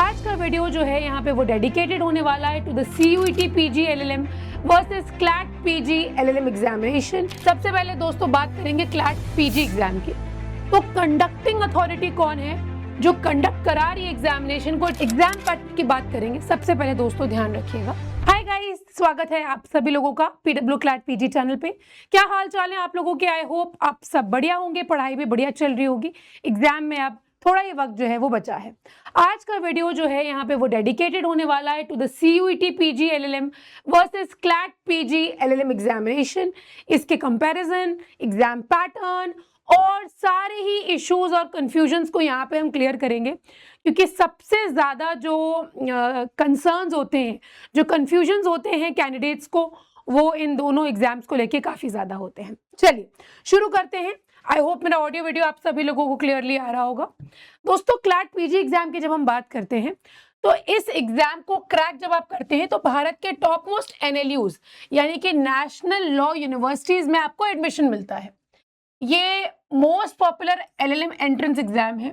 आज का वीडियो जो है यहाँ पे वो डेडिकेटेड होने वाला है to the CUET PG LLM versus CLAT PG LLM examination. सबसे पहले दोस्तों बात करेंगे क्लैट PG एग्जाम की। तो कंडक्टिंग अथॉरिटी कौन है जो कंडक्ट करा रही है एग्जामिनेशन को, एग्जाम पैटर्न की बात करेंगे। सबसे पहले दोस्तों ध्यान रखिएगा। हाय गाइस, स्वागत है आप सभी लोगों का PW क्लैट PG चैनल पे। क्या हाल चाल है आप लोगों के? आई होप आप सब बढ़िया होंगे, पढ़ाई भी बढ़िया चल रही होगी। एग्जाम में आप थोड़ा ही वक्त जो है वो बचा है। आज का वीडियो जो है यहाँ पे वो डेडिकेटेड होने वाला है to the CUET PG LLM versus CLAT PG LLM examination. इसके कंपैरिजन, एग्जाम पैटर्न और सारे ही इश्यूज और कंफ्यूजन्स को यहाँ पे हम क्लियर करेंगे, क्योंकि सबसे ज़्यादा जो कंसर्न्स होते हैं, जो कंफ्यूजन्स होते हैं कैंडिडेट्स को, वो इन दोनों एग्जाम्स को लेके काफ़ी ज़्यादा होते हैं। चलिए शुरू करते हैं। आई होप मेरा ऑडियो वीडियो आप सभी लोगों को क्लियरली आ रहा होगा। दोस्तों क्लैट PG एग्जाम की जब हम बात करते हैं तो इस एग्जाम को क्रैक जब आप करते हैं तो भारत के टॉप मोस्ट NLUs यानी कि नेशनल लॉ यूनिवर्सिटीज में आपको एडमिशन मिलता है। ये most popular LLM entrance exam है।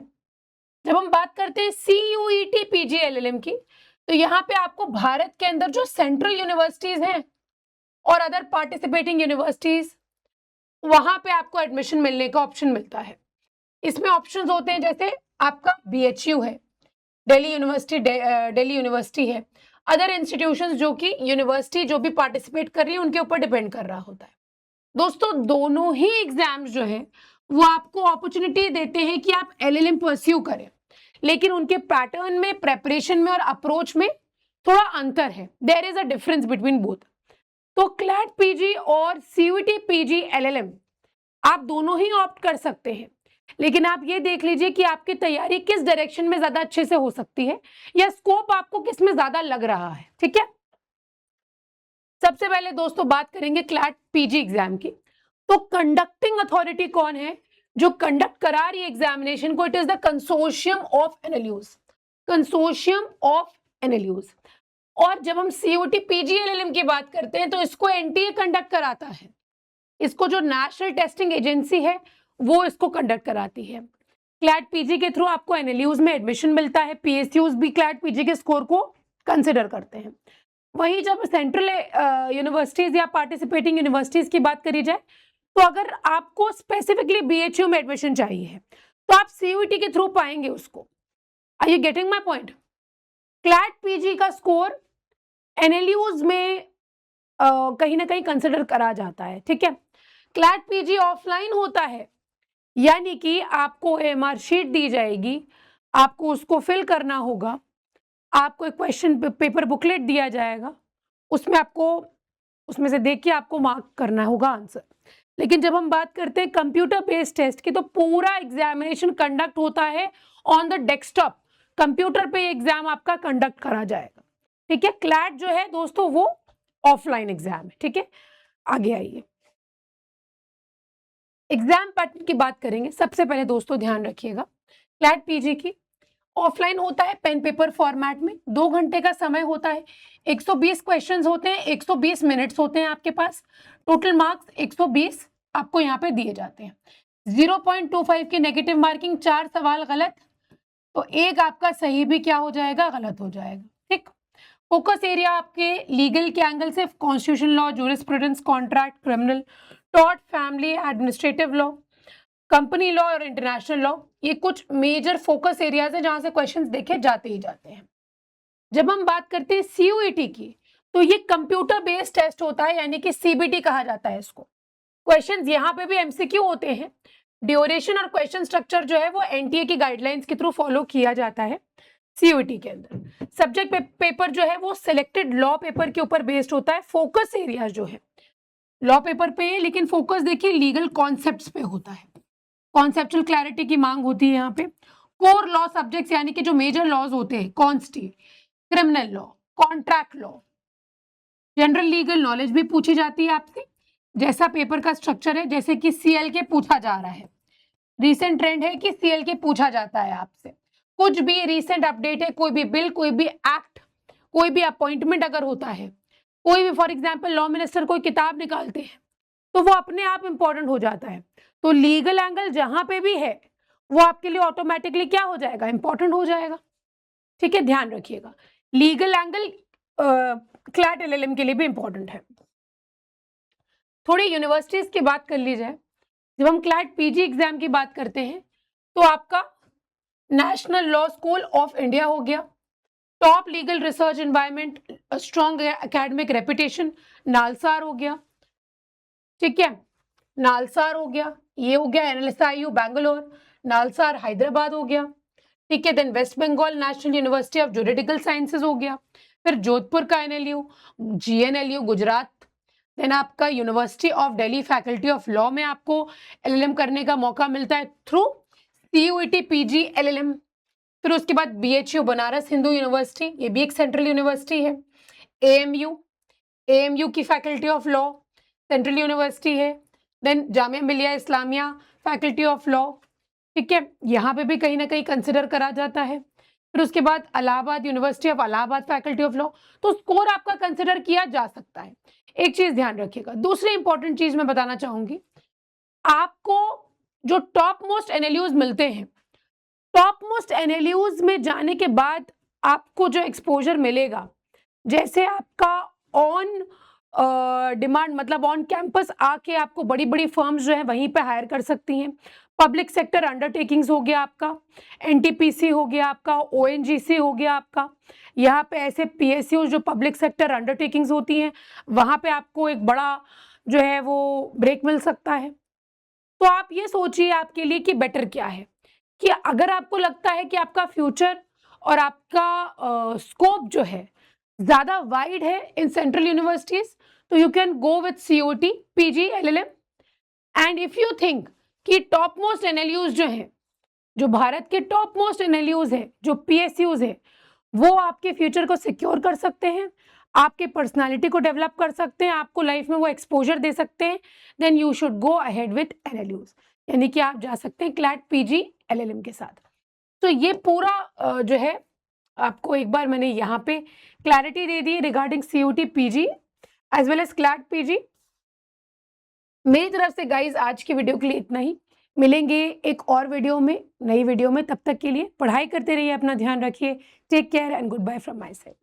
जब हम बात करते हैं CUET PG LLM की, तो यहाँ पे आपको भारत के अंदर जो सेंट्रल यूनिवर्सिटीज हैं और अदर पार्टिसिपेटिंग यूनिवर्सिटीज, वहां पे आपको एडमिशन मिलने का ऑप्शन मिलता है। इसमें ऑप्शंस होते हैं जैसे आपका BHU है, दिल्ली यूनिवर्सिटी है, अदर इंस्टीट्यूशंस जो कि यूनिवर्सिटी जो भी पार्टिसिपेट कर रही है उनके ऊपर डिपेंड कर रहा होता है। दोस्तों दोनों ही एग्जाम्स जो है वो आपको अपॉर्चुनिटी देते हैं कि आप LLM परस्यू करें, लेकिन उनके पैटर्न में, प्रेपरेशन में और अप्रोच में थोड़ा अंतर है। There is a difference between both. तो क्लैट PG और CUET PG LLM आप दोनों ही ऑप्ट कर सकते हैं, लेकिन आप ये देख लीजिए कि आपकी तैयारी किस डायरेक्शन में ज्यादा अच्छे से हो सकती है या स्कोप आपको किस में ज्यादा लग रहा है। ठीक है, सबसे पहले दोस्तों बात करेंगे क्लैट PG एग्जाम की। तो कंडक्टिंग अथॉरिटी कौन है जो कंडक्ट करा रही है एग्जामिनेशन को? It is the consortium of NLUs, consortium of NLUs। और जब हम CUET PG LLM की बात करते हैं तो इसको NTA कंडक्ट कराता है। इसको जो नेशनल टेस्टिंग एजेंसी है वो इसको कंडक्ट कराती है। क्लैट PG के थ्रू आपको NLUs में एडमिशन मिलता है। PSUs भी क्लैट PG के स्कोर को कंसिडर करते हैं। वहीं जब सेंट्रल यूनिवर्सिटीज या पार्टिसिपेटिंग यूनिवर्सिटीज की बात करी जाए, तो अगर आपको स्पेसिफिकली BHU में एडमिशन चाहिए तो आप CUET के थ्रू पाएंगे उसको। Are you getting my point? CLAT PG का स्कोर NLUs में कहीं ना कहीं कंसिडर करा जाता है। ठीक है, क्लैट PG ऑफलाइन होता है, यानी कि आपको MR शीट दी जाएगी, आपको उसको फिल करना होगा, आपको एक क्वेश्चन पेपर बुकलेट दिया जाएगा, उसमें आपको उसमें से देख के आपको मार्क करना होगा आंसर। लेकिन जब हम बात करते हैं कंप्यूटर बेस्ड टेस्ट की, तो पूरा एग्जामिनेशन कंडक्ट होता है ऑन द डेस्कटॉप। कंप्यूटर पे एग्जाम आपका कंडक्ट करा जाएगा। ठीक है, क्लैट जो है दोस्तों वो ऑफलाइन एग्जाम है। ठीक है, आगे आइए, एग्जाम पैटर्न की बात करेंगे। सबसे पहले दोस्तों ध्यान रखिएगा, क्लैट PG की ऑफलाइन होता है पेन पेपर फॉर्मेट में। 2 घंटे का समय होता है, 120 क्वेश्चंस होते हैं, 120 मिनट्स होते हैं आपके पास। टोटल मार्क्स 120 आपको यहाँ पे दिए जाते हैं। 0.25 की नेगेटिव मार्किंग, 4 सवाल गलत तो एक आपका सही भी क्या हो जाएगा, गलत हो जाएगा। ठीक, फोकस एरिया आपके लीगल के एंगल से constitution law, jurisprudence, contract, criminal, tort, family, administrative law, company law और इंटरनेशनल लॉ, ये कुछ मेजर फोकस एरियाज है जहां से क्वेश्चंस देखे जाते ही जाते हैं। जब हम बात करते हैं CUET की, तो ये कंप्यूटर बेस्ड टेस्ट होता है, यानी कि CBT कहा जाता है इसको। क्वेश्चंस यहाँ पे भी MCQ होते हैं। ड्यूरेशन और क्वेश्चन स्ट्रक्चर जो है वो NTA की गाइडलाइंस के थ्रू फॉलो किया जाता है CUET के अंदर। सब्जेक्ट पेपर जो है वो सिलेक्टेड लॉ पेपर के ऊपर बेस्ड होता है। फोकस एरिया जो है लॉ पेपर पे है, लेकिन फोकस देखिए लीगल कॉन्सेप्ट्स पे होता है। कॉन्सेप्चुअल क्लैरिटी की मांग होती है यहाँ पे। कोर लॉ सब्जेक्ट्स यानी कि जो मेजर लॉज होते हैं, कॉन्स्टी, criminal law, contract law, general legal knowledge भी पूछी जाती है आपसे। जैसा पेपर का स्ट्रक्चर है, जैसे कि CLK पूछा जा रहा है, रिसेंट ट्रेंड है कि CLK पूछा जाता है आपसे। कुछ भी रिसेंट अपडेट है, कोई भी बिल, कोई भी एक्ट, कोई भी अपॉइंटमेंट अगर होता है, कोई भी फॉर एग्जाम्पल लॉ मिनिस्टर कोई किताब निकालते हैं, तो वो अपने आप इंपॉर्टेंट हो जाता है। तो लीगल एंगल जहां पे भी है वो आपके लिए ऑटोमेटिकली क्या हो जाएगा, इंपॉर्टेंट हो जाएगा। ठीक है, ध्यान रखिएगा। लीगल एंगल क्लैट एलएलएम के लिए भी इंपॉर्टेंट है। थोड़ी यूनिवर्सिटीज की बात कर ली जाए, जब हम क्लैट पीजी एग्जाम की बात करते हैं तो आपका national law school of India हो गया, top legal research environment, strong academic reputation, NALSAR हो गया, ठीक है, नालसार हो गया, ये हो गया एनएलएसआईयू बैंगलोर, नालसार हैदराबाद हो गया, ठीक है। Then West Bengal National University of Juridical Sciences हो गया, फिर जोधपुर का एनएलयू, जीएनएलयू गुजरात, देन आपका university of Delhi faculty of law में आपको एलएलएम करने का मौका मिलता है थ्रू सीयूईटी पीजी एलएलएम। फिर उसके बाद बीएचयू बनारस हिंदू यूनिवर्सिटी, ये भी एक सेंट्रल यूनिवर्सिटी है। एएमयू की faculty of law central university है। Then Jamia Millia Islamia faculty of law, ठीक है, यहाँ पे भी कहीं ना कहीं कंसिडर करा जाता है। फिर उसके बाद Allahabad university of Allahabad faculty of law, तो स्कोर आपका कंसिडर किया जा सकता है। एक चीज ध्यान रखिएगा, दूसरी इंपॉर्टेंट चीज मैं बताना चाहूंगी, आपको जो टॉप मोस्ट एनएलयूज मिलते हैं, टॉप मोस्ट एनएलयूज में जाने के बाद आपको जो एक्सपोजर मिलेगा, जैसे आपका ऑन डिमांड मतलब ऑन कैंपस आके आपको बड़ी बड़ी फर्म्स जो है वहीं पे हायर कर सकती हैं। पब्लिक सेक्टर अंडरटेकिंग्स हो गया आपका, एनटीपीसी हो गया आपका, ओएनजीसी हो गया आपका, यहाँ पे ऐसे पीएसयू जो पब्लिक सेक्टर अंडरटेकिंग्स होती हैं वहाँ पे आपको एक बड़ा जो है वो ब्रेक मिल सकता है। तो आप ये सोचिए आपके लिए कि बेटर क्या है, कि अगर आपको लगता है कि आपका फ्यूचर और आपका स्कोप जो है ज़्यादा वाइड है इन सेंट्रल यूनिवर्सिटीज़, तो you can go with COT PG LLM. And if you think कि टॉप मोस्ट एनएलयूज जो हैं, जो भारत के टॉप मोस्ट एनएलयूज हैं, जो पीएसयूज हैं, वो आपके फ्यूचर को सिक्योर कर सकते हैं, आपके पर्सनालिटी को डेवलप कर सकते हैं, आपको लाइफ में वो एक्सपोजर दे सकते हैं, then you should go ahead with NLUs, यानी कि आप जा सकते हैं क्लैट पीजी एलएलएम के साथ। तो ये पूरा जो है आपको एक बार मैंने यहाँ पे क्लैरिटी दे दी regarding CUT PG as well as CLAT PG. मेरी तरफ से गाइज आज की वीडियो के लिए इतना ही, मिलेंगे एक और वीडियो में, नई वीडियो में। तब तक के लिए पढ़ाई करते रहिए, अपना ध्यान रखिए, take care and good bye from my side.